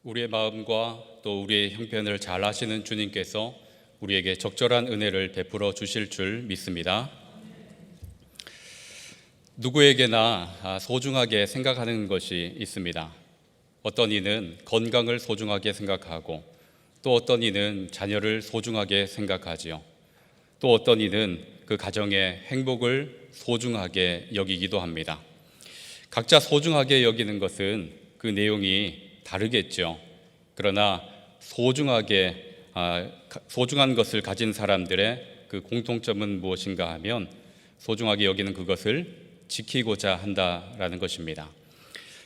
우리의 마음과 또 우리의 형편을 잘 아시는 주님께서 우리에게 적절한 은혜를 베풀어 주실 줄 믿습니다. 누구에게나 소중하게 생각하는 것이 있습니다. 어떤 이는 건강을 소중하게 생각하고, 또 어떤 이는 자녀를 소중하게 생각하지요. 또 어떤 이는 그 가정의 행복을 소중하게 여기기도 합니다. 각자 소중하게 여기는 것은 그 내용이 다르겠죠. 그러나 소중한 것을 가진 사람들의 그 공통점은 무엇인가 하면 소중하게 여기는 그것을 지키고자 한다라는 것입니다.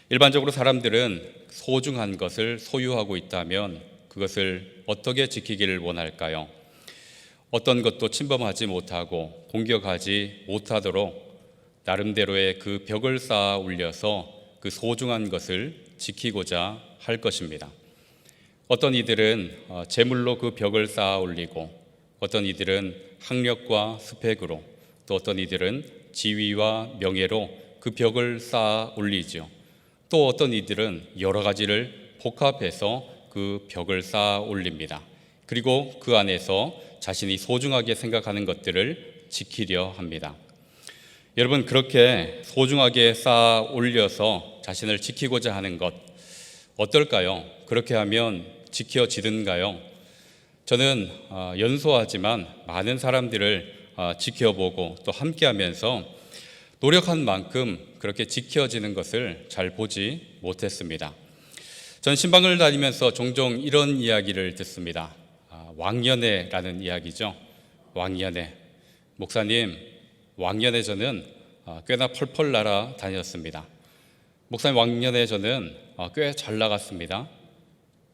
일반적으로 사람들은 소중한 것을 소유하고 있다면 그것을 어떻게 지키기를 원할까요? 어떤 것도 침범하지 못하고 공격하지 못하도록 나름대로의 그 벽을 쌓아 올려서 그 소중한 것을 지키고자 할 것입니다. 어떤 이들은 재물로 그 벽을 쌓아 올리고, 어떤 이들은 학력과 스펙으로, 또 어떤 이들은 지위와 명예로 그 벽을 쌓아 올리죠. 또 어떤 이들은 여러 가지를 복합해서 그 벽을 쌓아 올립니다. 그리고 그 안에서 자신이 소중하게 생각하는 것들을 지키려 합니다. 여러분, 그렇게 소중하게 쌓아 올려서 자신을 지키고자 하는 것 어떨까요? 그렇게 하면 지켜지든가요? 저는 연소하지만 많은 사람들을 지켜보고 또 함께하면서 노력한 만큼 그렇게 지켜지는 것을 잘 보지 못했습니다. 전 신방을 다니면서 종종 이런 이야기를 듣습니다. 왕년회라는 이야기죠. 왕년회. 목사님, 왕년회 저는 꽤나 펄펄 날아다녔습니다. 목사님, 왕년회 저는 꽤 잘 나갔습니다.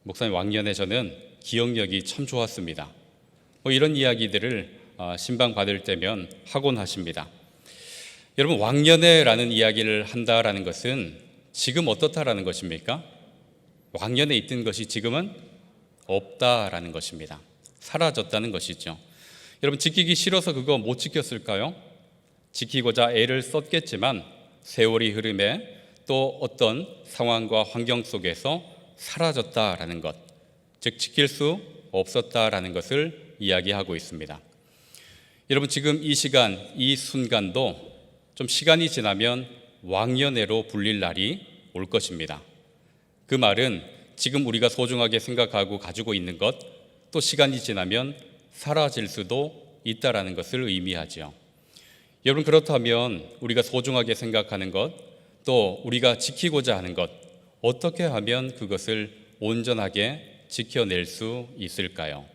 목사님, 왕년회 저는 기억력이 참 좋았습니다. 이런 이야기들을 신방 받을 때면 하곤 하십니다. 여러분, 왕년회라는 이야기를 한다라는 것은 지금 어떻다라는 것입니까? 왕년에 있던 것이 지금은 없다라는 것입니다. 사라졌다는 것이죠. 여러분, 지키기 싫어서 그거 못 지켰을까요? 지키고자 애를 썼겠지만 세월이 흐름에 또 어떤 상황과 환경 속에서 사라졌다라는 것, 즉 지킬 수 없었다라는 것을 이야기하고 있습니다. 여러분, 지금 이 시간, 이 순간도 좀 시간이 지나면 왕년회로 불릴 날이 올 것입니다. 그 말은 지금 우리가 소중하게 생각하고 가지고 있는 것, 또 시간이 지나면 사라질 수도 있다라는 것을 의미하죠. 여러분, 그렇다면 우리가 소중하게 생각하는 것, 또 우리가 지키고자 하는 것, 어떻게 하면 그것을 온전하게 지켜낼 수 있을까요?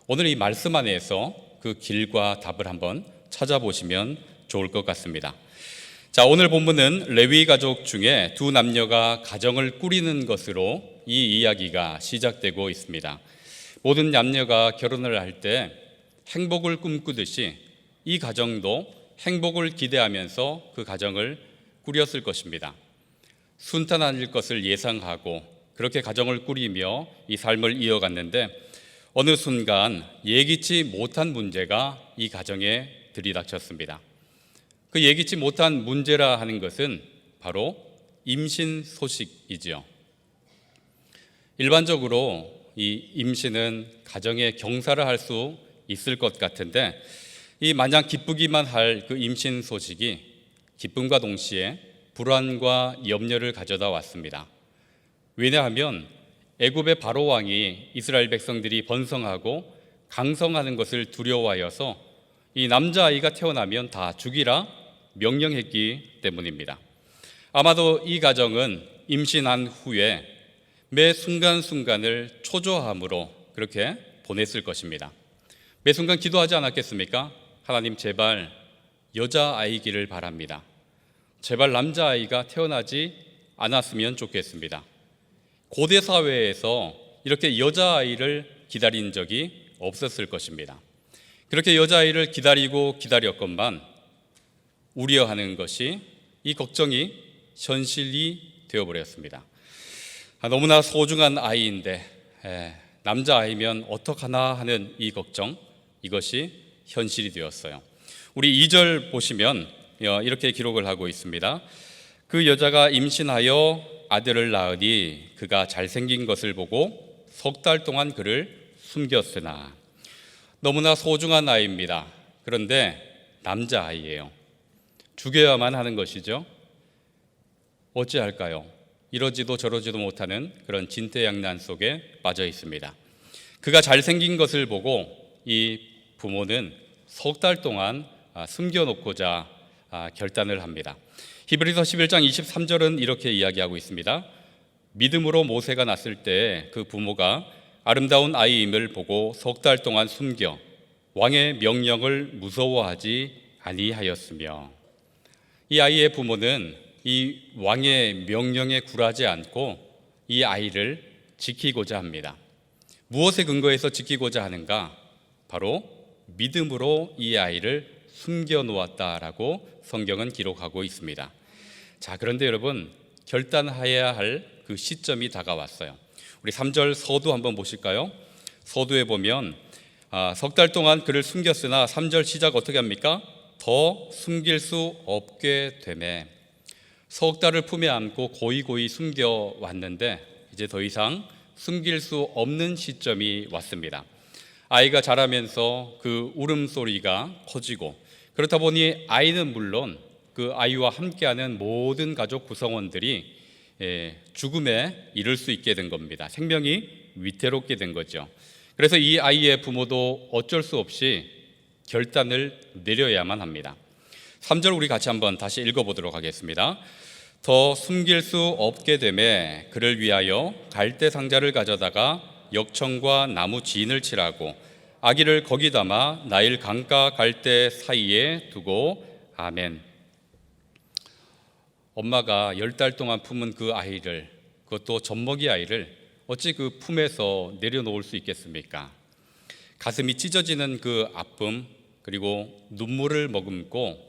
오늘 이 말씀 안에서 그 길과 답을 한번 찾아보시면 좋을 것 같습니다. 자, 오늘 본문은 레위 가족 중에 두 남녀가 가정을 꾸리는 것으로 이 이야기가 시작되고 있습니다. 모든 남녀가 결혼을 할 때 행복을 꿈꾸듯이 이 가정도 행복을 기대하면서 그 가정을 꾸렸을 것입니다. 순탄할 것을 예상하고 그렇게 가정을 꾸리며 이 삶을 이어갔는데 어느 순간 예기치 못한 문제가 이 가정에 들이닥쳤습니다. 그 예기치 못한 문제라 하는 것은 바로 임신 소식이지요. 일반적으로 이 임신은 가정의 경사를 할 수 있을 것 같은데 이 마냥 기쁘기만 할 그 임신 소식이 기쁨과 동시에 불안과 염려를 가져다 왔습니다. 왜냐하면 애굽의 바로 왕이 이스라엘 백성들이 번성하고 강성하는 것을 두려워하여서 이 남자아이가 태어나면 다 죽이라 명령했기 때문입니다. 아마도 이 가정은 임신한 후에 매 순간순간을 초조함으로 그렇게 보냈을 것입니다. 매 순간 기도하지 않았겠습니까? 하나님, 제발 여자아이기를 바랍니다. 제발 남자아이가 태어나지 않았으면 좋겠습니다. 고대 사회에서 이렇게 여자아이를 기다린 적이 없었을 것입니다. 그렇게 여자아이를 기다렸건만 우려하는 것이, 이 걱정이 현실이 되어버렸습니다. 너무나 소중한 아이인데 남자아이면 어떡하나 하는 이 걱정, 이것이 현실이 되었어요. 우리 2절 보시면 이렇게 기록을 하고 있습니다. 그 여자가 임신하여 아들을 낳으니 그가 잘생긴 것을 보고 석 달 동안 그를 숨겼으나. 너무나 소중한 아이입니다. 그런데 남자아이예요. 죽여야만 하는 것이죠. 어찌할까요? 이러지도 저러지도 못하는 그런 진퇴양난 속에 빠져 있습니다. 그가 잘생긴 것을 보고 이 부모는 석 달 동안 숨겨놓고자 결단을 합니다. 히브리서 11장 23절은 이렇게 이야기하고 있습니다. 믿음으로 모세가 났을 때 그 부모가 아름다운 아이임을 보고 석 달 동안 숨겨 왕의 명령을 무서워하지 아니하였으며. 이 아이의 부모는 이 왕의 명령에 굴하지 않고 이 아이를 지키고자 합니다. 무엇에 근거해서 지키고자 하는가? 바로 믿음으로 이 아이를 숨겨 놓았다라고 성경은 기록하고 있습니다. 자, 그런데 여러분, 결단해야 할 그 시점이 다가왔어요. 우리 3절 서두 한번 보실까요? 서두에 보면 석 달 동안 그를 숨겼으나 3절 시작 어떻게 합니까? 더 숨길 수 없게 되매. 석 달을 품에 안고 고이고이 숨겨왔는데 이제 더 이상 숨길 수 없는 시점이 왔습니다. 아이가 자라면서 그 울음소리가 커지고, 그렇다 보니 아이는 물론 그 아이와 함께하는 모든 가족 구성원들이 죽음에 이를 수 있게 된 겁니다. 생명이 위태롭게 된 거죠. 그래서 이 아이의 부모도 어쩔 수 없이 결단을 내려야만 합니다. 3절 우리 같이 한번 다시 읽어보도록 하겠습니다. 더 숨길 수 없게 되매 그를 위하여 갈대 상자를 가져다가 역청과 나무 진을 칠하고 아기를 거기 담아 나일 강가 갈대 사이에 두고. 아멘. 엄마가 10달 동안 품은 그 아이를, 그것도 젖먹이 아이를 어찌 그 품에서 내려놓을 수 있겠습니까? 가슴이 찢어지는 그 아픔, 그리고 눈물을 머금고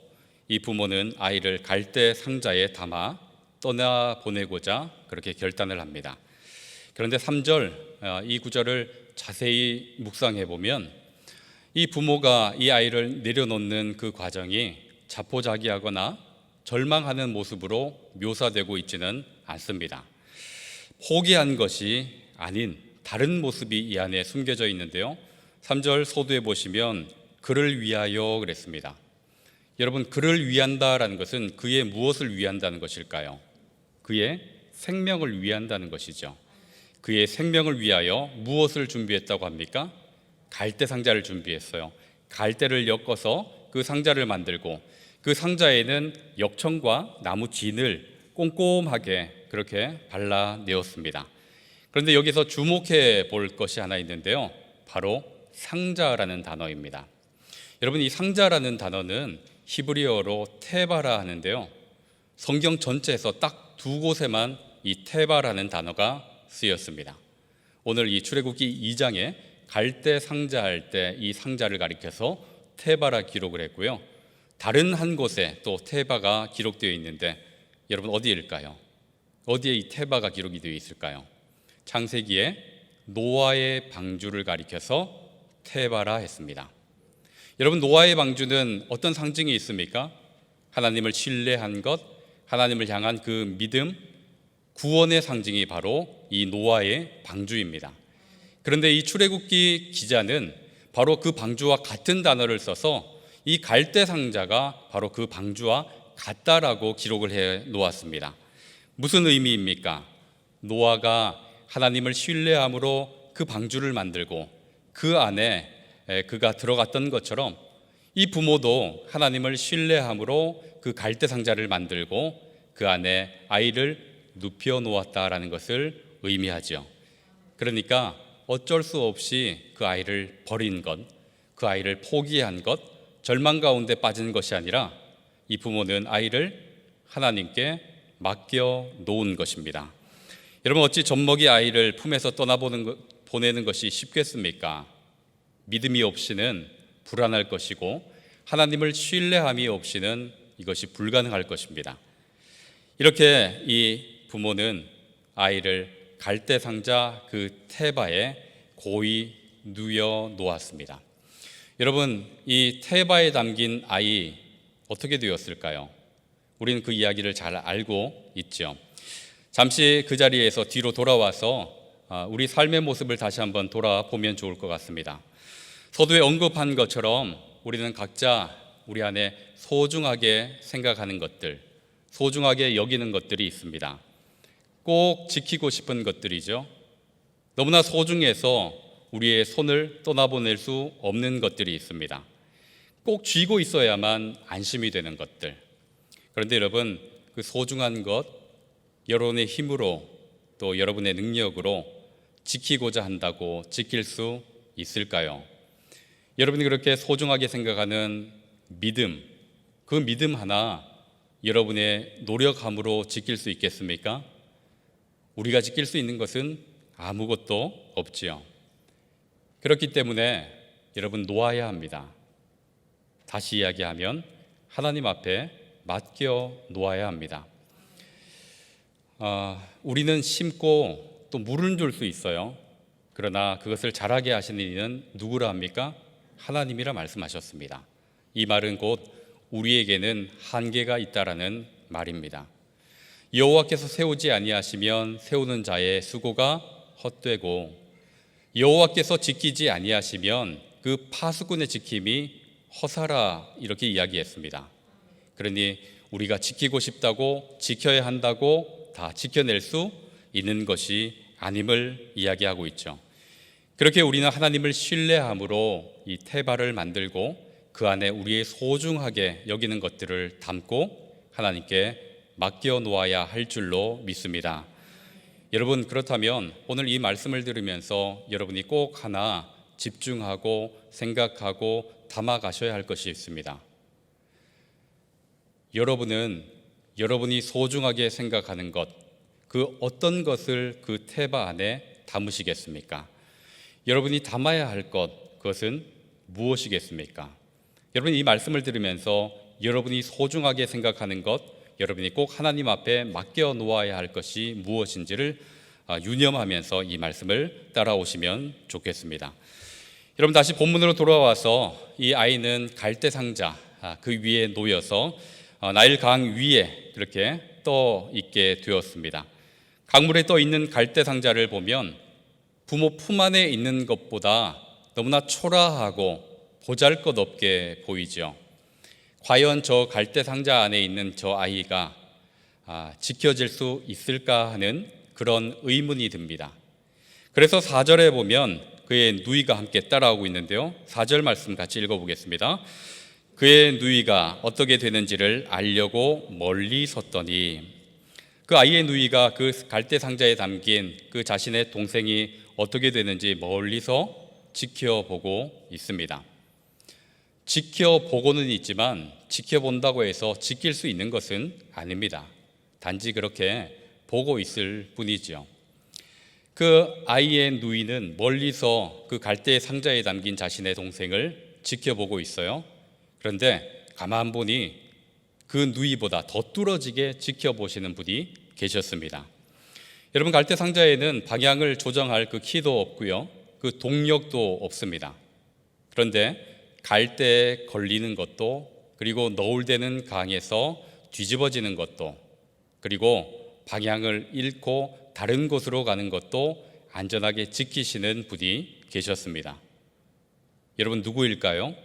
이 부모는 아이를 갈대 상자에 담아 떠나보내고자 그렇게 결단을 합니다. 그런데 3절 이 구절을 자세히 묵상해 보면 이 부모가 이 아이를 내려놓는 그 과정이 자포자기하거나 절망하는 모습으로 묘사되고 있지는 않습니다. 포기한 것이 아닌 다른 모습이 이 안에 숨겨져 있는데요. 3절 서두에 보시면 그를 위하여 그랬습니다. 여러분, 그를 위한다라는 것은 그의 무엇을 위한다는 것일까요? 그의 생명을 위한다는 것이죠. 그의 생명을 위하여 무엇을 준비했다고 합니까? 갈대 상자를 준비했어요. 갈대를 엮어서 그 상자를 만들고 그 상자에는 역청과 나무 진을 꼼꼼하게 그렇게 발라내었습니다. 그런데 여기서 주목해 볼 것이 하나 있는데요. 바로 상자라는 단어입니다. 여러분, 이 상자라는 단어는 히브리어로 테바라 하는데요. 성경 전체에서 딱 두 곳에만 이 테바라는 단어가 쓰였습니다. 오늘 이 출애굽기 2장에 갈대 상자 할 때 이 상자를 가리켜서 테바라 기록을 했고요. 다른 한 곳에 또 테바가 기록되어 있는데 여러분 어디일까요? 어디에 이 테바가 기록이 되어 있을까요? 창세기에 노아의 방주를 가리켜서 테바라 했습니다. 여러분, 노아의 방주는 어떤 상징이 있습니까? 하나님을 신뢰한 것, 하나님을 향한 그 믿음, 구원의 상징이 바로 이 노아의 방주입니다. 그런데 이 출애굽기 기자는 바로 그 방주와 같은 단어를 써서 이 갈대 상자가 바로 그 방주와 같다라고 기록을 해 놓았습니다. 무슨 의미입니까? 노아가 하나님을 신뢰함으로 그 방주를 만들고 그 안에 그가 들어갔던 것처럼 이 부모도 하나님을 신뢰함으로 그 갈대 상자를 만들고 그 안에 아이를 눕혀 놓았다라는 것을 의미하죠. 그러니까 어쩔 수 없이 그 아이를 버린 것, 그 아이를 포기한 것, 절망 가운데 빠진 것이 아니라 이 부모는 아이를 하나님께 맡겨 놓은 것입니다. 여러분, 어찌 젖먹이 아이를 품에서 보내는 것이 쉽겠습니까? 믿음이 없이는 불안할 것이고 하나님을 신뢰함이 없이는 이것이 불가능할 것입니다. 이렇게 이 부모는 아이를 갈대 상자 그 테바에 고이 누여 놓았습니다. 여러분, 이 테바에 담긴 아이 어떻게 되었을까요? 우리는 그 이야기를 잘 알고 있죠. 잠시 그 자리에서 뒤로 돌아와서 우리 삶의 모습을 다시 한번 돌아보면 좋을 것 같습니다. 서두에 언급한 것처럼 우리는 각자 우리 안에 소중하게 생각하는 것들, 소중하게 여기는 것들이 있습니다. 꼭 지키고 싶은 것들이죠. 너무나 소중해서 우리의 손을 떠나보낼 수 없는 것들이 있습니다. 꼭 쥐고 있어야만 안심이 되는 것들. 그런데 여러분, 그 소중한 것, 여러분의 힘으로 또 여러분의 능력으로 지키고자 한다고 지킬 수 있을까요? 여러분이 그렇게 소중하게 생각하는 믿음, 그 믿음 하나 여러분의 노력함으로 지킬 수 있겠습니까? 우리가 지킬 수 있는 것은 아무것도 없지요. 그렇기 때문에 여러분 놓아야 합니다. 다시 이야기하면 하나님 앞에 맡겨 놓아야 합니다. 우리는 심고 또 물을 줄 수 있어요. 그러나 그것을 자라게 하시는 이는 누구라 합니까? 하나님이라 말씀하셨습니다. 이 말은 곧 우리에게는 한계가 있다라는 말입니다. 여호와께서 세우지 아니하시면 세우는 자의 수고가 헛되고 여호와께서 지키지 아니하시면 그 파수꾼의 지킴이 허사라, 이렇게 이야기했습니다. 그러니 우리가 지키고 싶다고 지켜야 한다고 다 지켜낼 수 있는 것이 아님을 이야기하고 있죠. 그렇게 우리는 하나님을 신뢰함으로 이 태발을 만들고 그 안에 우리의 소중하게 여기는 것들을 담고 하나님께 맡겨 놓아야 할 줄로 믿습니다. 여러분, 그렇다면 오늘 이 말씀을 들으면서 여러분이 꼭 하나 집중하고 생각하고 담아 가셔야 할 것이 있습니다. 여러분은 여러분이 소중하게 생각하는 것, 그 어떤 것을 그 태바 안에 담으시겠습니까? 여러분이 담아야 할 것, 그것은 무엇이겠습니까? 여러분, 이 말씀을 들으면서 여러분이 소중하게 생각하는 것, 여러분이 꼭 하나님 앞에 맡겨 놓아야 할 것이 무엇인지를 유념하면서 이 말씀을 따라오시면 좋겠습니다. 여러분, 다시 본문으로 돌아와서 이 아이는 갈대 상자 그 위에 놓여서 나일 강 위에 이렇게 떠 있게 되었습니다. 강물에 떠 있는 갈대 상자를 보면 부모 품 안에 있는 것보다 너무나 초라하고 보잘것없게 보이죠. 과연 저 갈대 상자 안에 있는 저 아이가 지켜질 수 있을까 하는 그런 의문이 듭니다. 그래서 4절에 보면 그의 누이가 함께 따라오고 있는데요. 4절 말씀 같이 읽어보겠습니다. 그의 누이가 어떻게 되는지를 알려고 멀리 섰더니, 그 아이의 누이가 그 갈대 상자에 담긴 그 자신의 동생이 어떻게 되는지 멀리서 지켜보고 있습니다. 지켜보고는 있지만 지켜본다고 해서 지킬 수 있는 것은 아닙니다. 단지 그렇게 보고 있을 뿐이지요. 그 아이의 누이는 멀리서 그 갈대 상자에 담긴 자신의 동생을 지켜보고 있어요. 그런데 가만 보니 그 누이보다 더 뚫어지게 지켜보시는 분이 계셨습니다. 여러분, 갈대 상자에는 방향을 조정할 그 키도 없고요, 그 동력도 없습니다. 그런데 갈대에 걸리는 것도, 그리고 너울대는 강에서 뒤집어지는 것도, 그리고 방향을 잃고 다른 곳으로 가는 것도 안전하게 지키시는 분이 계셨습니다. 여러분, 누구일까요?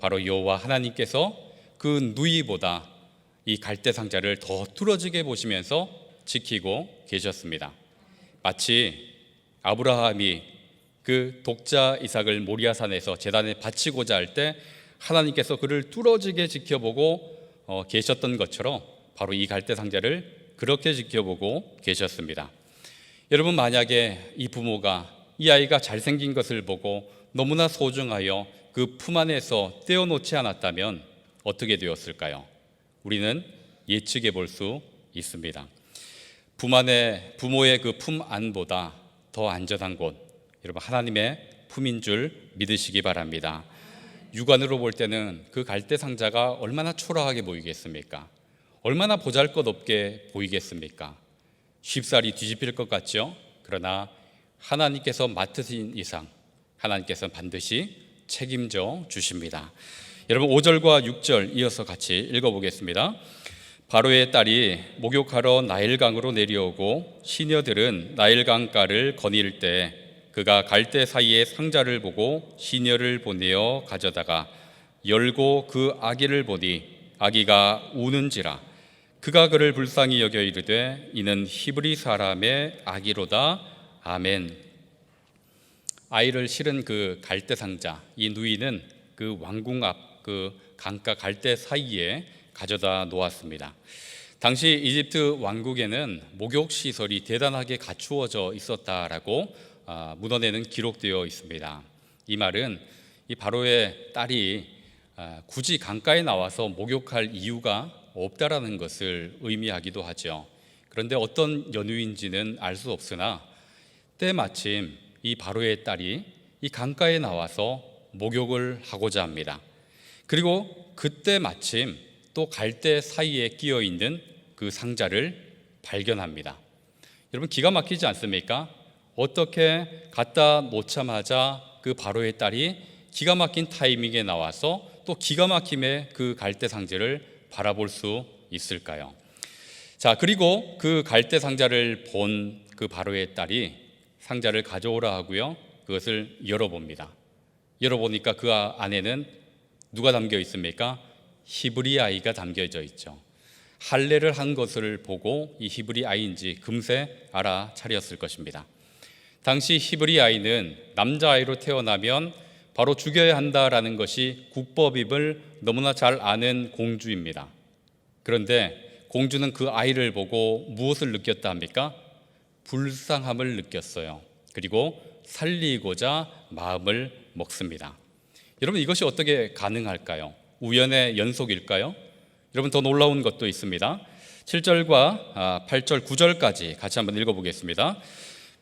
바로 여호와 하나님께서 그 누이보다 이 갈대 상자를 더 뚫어지게 보시면서 지키고 계셨습니다. 마치 아브라함이 그 독자 이삭을 모리아산에서 제단에 바치고자 할 때 하나님께서 그를 뚫어지게 지켜보고 계셨던 것처럼 바로 이 갈대 상자를 그렇게 지켜보고 계셨습니다. 여러분, 만약에 이 부모가 이 아이가 잘생긴 것을 보고 너무나 소중하여 그 품 안에서 떼어놓지 않았다면 어떻게 되었을까요? 우리는 예측해 볼 수 있습니다. 부모의 그 품 안보다 더 안전한 곳, 여러분, 하나님의 품인 줄 믿으시기 바랍니다. 육안으로 볼 때는 그 갈대 상자가 얼마나 초라하게 보이겠습니까? 얼마나 보잘것없게 보이겠습니까? 쉽사리 뒤집힐 것 같죠? 그러나 하나님께서 맡으신 이상 하나님께서는 반드시 책임져 주십니다. 여러분, 5절과 6절 이어서 같이 읽어보겠습니다. 바로의 딸이 목욕하러 나일강으로 내려오고 시녀들은 나일강가를 거닐 때 그가 갈대 사이에 상자를 보고 시녀를 보내어 가져다가 열고 그 아기를 보니 아기가 우는지라 그가 그를 불쌍히 여겨 이르되 이는 히브리 사람의 아기로다. 아멘. 아이를 실은 그 갈대 상자, 이 누이는 그 왕궁 앞 그 강가 갈대 사이에 가져다 놓았습니다. 당시 이집트 왕국에는 목욕 시설이 대단하게 갖추어져 있었다라고 문헌에는 기록되어 있습니다. 이 말은 이 바로의 딸이 굳이 강가에 나와서 목욕할 이유가 없다라는 것을 의미하기도 하죠. 그런데 어떤 연유인지는 알 수 없으나 때마침 이 바로의 딸이 이 강가에 나와서 목욕을 하고자 합니다. 그리고 그때 마침 또 갈대 사이에 끼어 있는 그 상자를 발견합니다. 여러분 기가 막히지 않습니까? 어떻게 갖다 놓자마자 그 바로의 딸이 기가 막힌 타이밍에 나와서 또 기가 막힘에 그 갈대 상자를 바라볼 수 있을까요? 자, 그리고 그 갈대 상자를 본 그 바로의 딸이 상자를 가져오라 하고요. 그것을 열어봅니다. 열어보니까 그 안에는 누가 담겨 있습니까? 히브리 아이가 담겨져 있죠. 할례를 한 것을 보고 이 히브리 아이인지 금세 알아차렸을 것입니다. 당시 히브리 아이는 남자아이로 태어나면 바로 죽여야 한다라는 것이 국법임을 너무나 잘 아는 공주입니다. 그런데 공주는 그 아이를 보고 무엇을 느꼈다 합니까? 불쌍함을 느꼈어요. 그리고 살리고자 마음을 먹습니다. 여러분 이것이 어떻게 가능할까요? 우연의 연속일까요? 여러분 더 놀라운 것도 있습니다. 7절과 8절, 9절까지 같이 한번 읽어보겠습니다.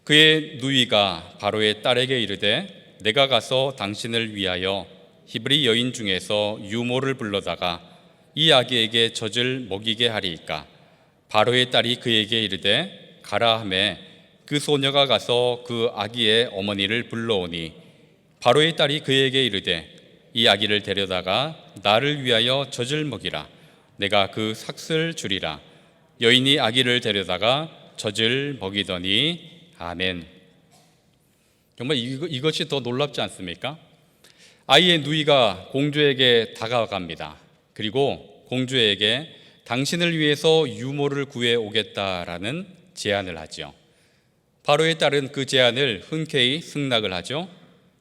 그의 누이가 바로의 딸에게 이르되 내가 가서 당신을 위하여 히브리 여인 중에서 유모를 불러다가 이 아기에게 젖을 먹이게 하리이까. 바로의 딸이 그에게 이르되 가라 하매 그 소녀가 가서 그 아기의 어머니를 불러오니 바로의 딸이 그에게 이르되 이 아기를 데려다가 나를 위하여 젖을 먹이라. 내가 그 삭슬 주리라. 여인이 아기를 데려다가 젖을 먹이더니 아멘. 정말 이것이 더 놀랍지 않습니까? 아이의 누이가 공주에게 다가갑니다. 그리고 공주에게 당신을 위해서 유모를 구해 오겠다라는 제안을 하죠. 바로의 딸은 그 제안을 흔쾌히 승낙을 하죠.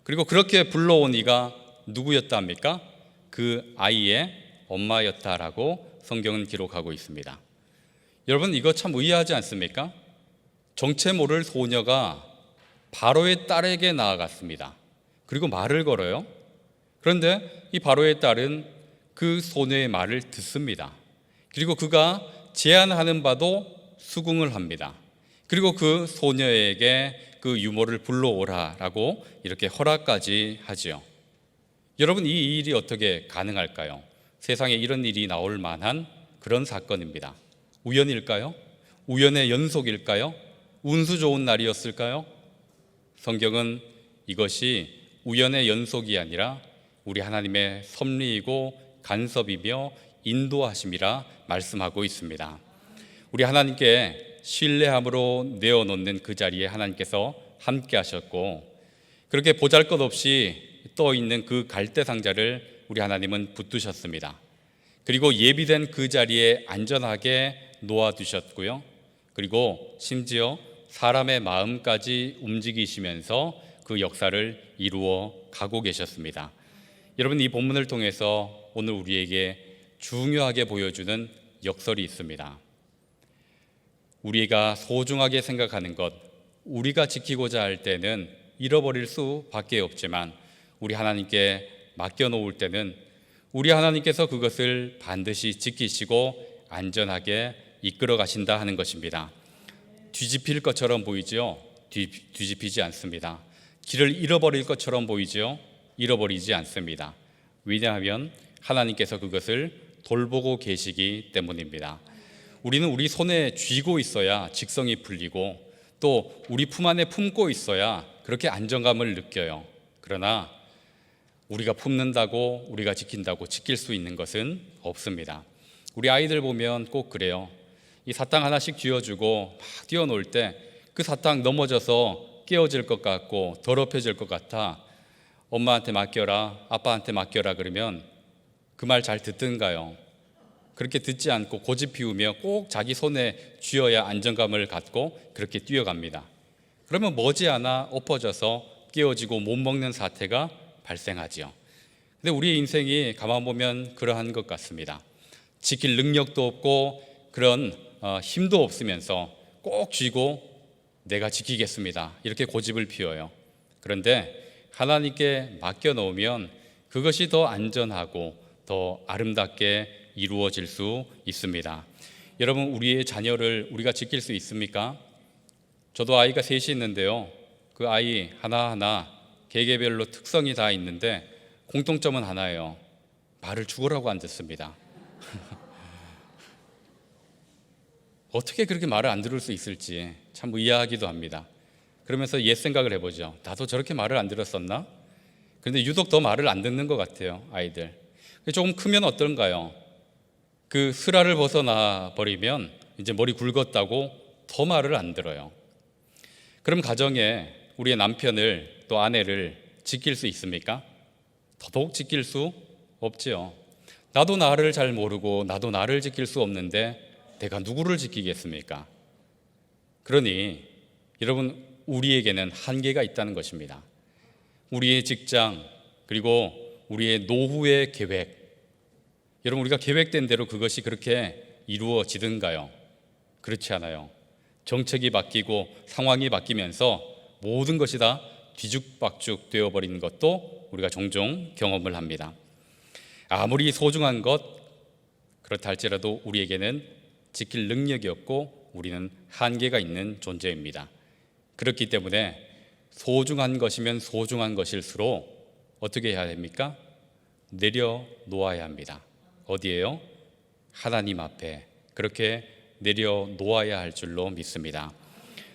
그리고 그렇게 불러온 이가 누구였다 합니까? 그 아이의 엄마였다라고 성경은 기록하고 있습니다. 여러분 이거 참 의아하지 않습니까? 정체 모를 소녀가 바로의 딸에게 나아갔습니다. 그리고 말을 걸어요. 그런데 이 바로의 딸은 그 소녀의 말을 듣습니다. 그리고 그가 제안하는 바도 수긍을 합니다. 그리고 그 소녀에게 그 유모를 불러오라라고 이렇게 허락까지 하지요. 여러분 이 일이 어떻게 가능할까요? 세상에 이런 일이 나올 만한 그런 사건입니다. 우연일까요? 우연의 연속일까요? 운수 좋은 날이었을까요? 성경은 이것이 우연의 연속이 아니라 우리 하나님의 섭리이고 간섭이며 인도하심이라 말씀하고 있습니다. 우리 하나님께 신뢰함으로 내어놓는 그 자리에 하나님께서 함께 하셨고 그렇게 보잘것없이 떠있는 그 갈대 상자를 우리 하나님은 붙드셨습니다. 그리고 예비된 그 자리에 안전하게 놓아두셨고요. 그리고 심지어 사람의 마음까지 움직이시면서 그 역사를 이루어 가고 계셨습니다. 여러분 이 본문을 통해서 오늘 우리에게 중요하게 보여주는 역설이 있습니다. 우리가 소중하게 생각하는 것, 우리가 지키고자 할 때는 잃어버릴 수밖에 없지만 우리 하나님께 맡겨놓을 때는 우리 하나님께서 그것을 반드시 지키시고 안전하게 이끌어 가신다 하는 것입니다. 뒤집힐 것처럼 보이죠? 뒤집히지 않습니다. 길을 잃어버릴 것처럼 보이죠? 잃어버리지 않습니다. 왜냐하면 하나님께서 그것을 돌보고 계시기 때문입니다. 우리는 우리 손에 쥐고 있어야 직성이 풀리고 또 우리 품 안에 품고 있어야 그렇게 안정감을 느껴요. 그러나 우리가 품는다고 우리가 지킨다고 지킬 수 있는 것은 없습니다. 우리 아이들 보면 꼭 그래요. 이 사탕 하나씩 쥐어주고 막 뛰어놀 때 그 사탕 넘어져서 깨어질 것 같고 더럽혀질 것 같아 엄마한테 맡겨라, 아빠한테 맡겨라 그러면 그 말 잘 듣든가요? 그렇게 듣지 않고 고집 피우며 꼭 자기 손에 쥐어야 안정감을 갖고 그렇게 뛰어갑니다. 그러면 머지않아 엎어져서 깨어지고 못 먹는 사태가 발생하지요. 근데 우리의 인생이 가만 보면 그러한 것 같습니다. 지킬 능력도 없고 그런 힘도 없으면서 꼭 쥐고 내가 지키겠습니다, 이렇게 고집을 피워요. 그런데 하나님께 맡겨놓으면 그것이 더 안전하고 더 아름답게 이루어질 수 있습니다. 여러분, 우리의 자녀를 우리가 지킬 수 있습니까? 저도 아이가 셋이 있는데요, 그 아이 하나하나 개개별로 특성이 다 있는데 공통점은 하나예요. 말을 죽으라고 안 듣습니다. 어떻게 그렇게 말을 안 들을 수 있을지 참 의아하기도 합니다. 그러면서 옛 생각을 해보죠. 나도 저렇게 말을 안 들었었나? 그런데 유독 더 말을 안 듣는 것 같아요, 아이들. 조금 크면 어떤가요? 그 슬화를 벗어나 버리면 이제 머리 굵었다고 더 말을 안 들어요. 그럼 가정에 우리의 남편을 또 아내를 지킬 수 있습니까? 더더욱 지킬 수 없지요. 나도 나를 잘 모르고 나도 나를 지킬 수 없는데 내가 누구를 지키겠습니까? 그러니 여러분, 우리에게는 한계가 있다는 것입니다. 우리의 직장, 그리고 우리의 노후의 계획, 여러분, 우리가 계획된 대로 그것이 그렇게 이루어지든가요? 그렇지 않아요. 정책이 바뀌고 상황이 바뀌면서 모든 것이 다 뒤죽박죽 되어버리는 것도 우리가 종종 경험을 합니다. 아무리 소중한 것 그렇다 할지라도 우리에게는 지킬 능력이 없고 우리는 한계가 있는 존재입니다. 그렇기 때문에 소중한 것이면 소중한 것일수록 어떻게 해야 됩니까? 내려놓아야 합니다. 어디에요? 하나님 앞에 그렇게 내려놓아야 할 줄로 믿습니다.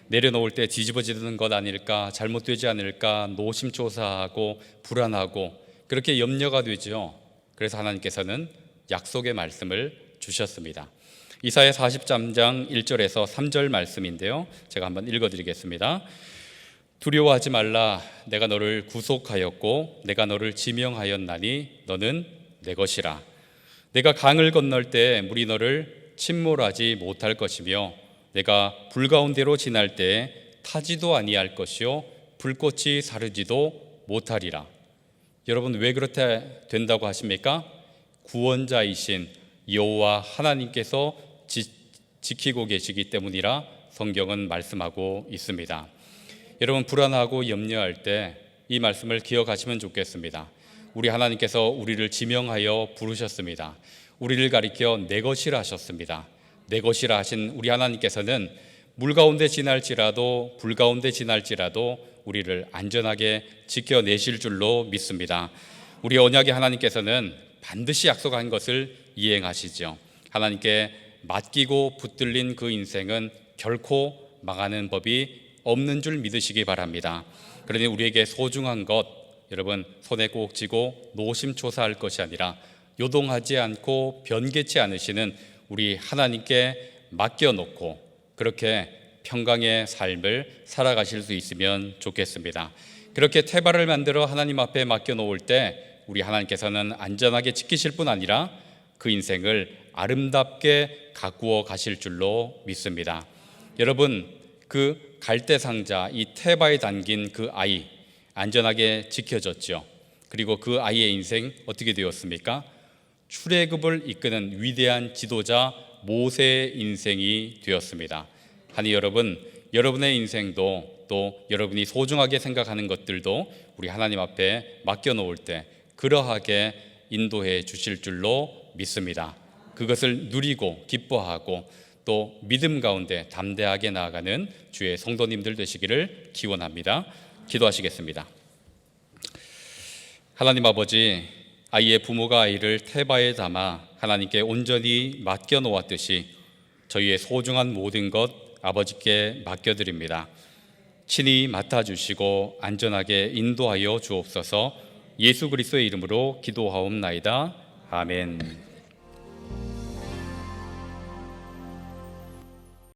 내려놓을 때 뒤집어지는 것 아닐까, 잘못되지 않을까 노심초사하고 불안하고 그렇게 염려가 되죠. 그래서 하나님께서는 약속의 말씀을 주셨습니다. 이사야 43장 1절에서 3절 말씀인데요, 제가 한번 읽어드리겠습니다. 두려워하지 말라. 내가 너를 구속하였고 내가 너를 지명하였나니 너는 내 것이라. 내가 강을 건널 때 물이 너를 침몰하지 못할 것이며 내가 불 가운데로 지날 때 타지도 아니할 것이요 불꽃이 사르지도 못하리라. 여러분, 왜 그렇게 된다고 하십니까? 구원자이신 여호와 하나님께서 지키고 계시기 때문이라 성경은 말씀하고 있습니다. 여러분, 불안하고 염려할 때 이 말씀을 기억하시면 좋겠습니다. 우리 하나님께서 우리를 지명하여 부르셨습니다. 우리를 가리켜 내 것이라 하셨습니다. 내 것이라 하신 우리 하나님께서는 물 가운데 지날지라도 불 가운데 지날지라도 우리를 안전하게 지켜내실 줄로 믿습니다. 우리 언약의 하나님께서는 반드시 약속한 것을 이행하시죠. 하나님께 맡기고 붙들린 그 인생은 결코 망하는 법이 없는 줄 믿으시기 바랍니다. 그러니 우리에게 소중한 것, 여러분, 손에 꼭 쥐고 노심초사할 것이 아니라 요동하지 않고 변개치 않으시는 우리 하나님께 맡겨놓고 그렇게 평강의 삶을 살아가실 수 있으면 좋겠습니다. 그렇게 태발을 만들어 하나님 앞에 맡겨놓을 때 우리 하나님께서는 안전하게 지키실 뿐 아니라 그 인생을 아름답게 가꾸어 가실 줄로 믿습니다. 여러분, 그 갈대상자, 이 태바에 담긴 그 아이 안전하게 지켜졌죠. 그리고 그 아이의 인생 어떻게 되었습니까? 출애굽을 이끄는 위대한 지도자 모세의 인생이 되었습니다. 하니 여러분, 여러분의 인생도 또 여러분이 소중하게 생각하는 것들도 우리 하나님 앞에 맡겨놓을 때 그러하게 인도해 주실 줄로 믿습니다. 그것을 누리고 기뻐하고 또 믿음 가운데 담대하게 나아가는 주의 성도님들 되시기를 기원합니다. 기도하시겠습니다. 하나님 아버지, 아이의 부모가 아이를 태바에 담아 하나님께 온전히 맡겨놓았듯이 저희의 소중한 모든 것 아버지께 맡겨드립니다. 친히 맡아주시고 안전하게 인도하여 주옵소서. 예수 그리스도의 이름으로 기도하옵나이다. 아멘.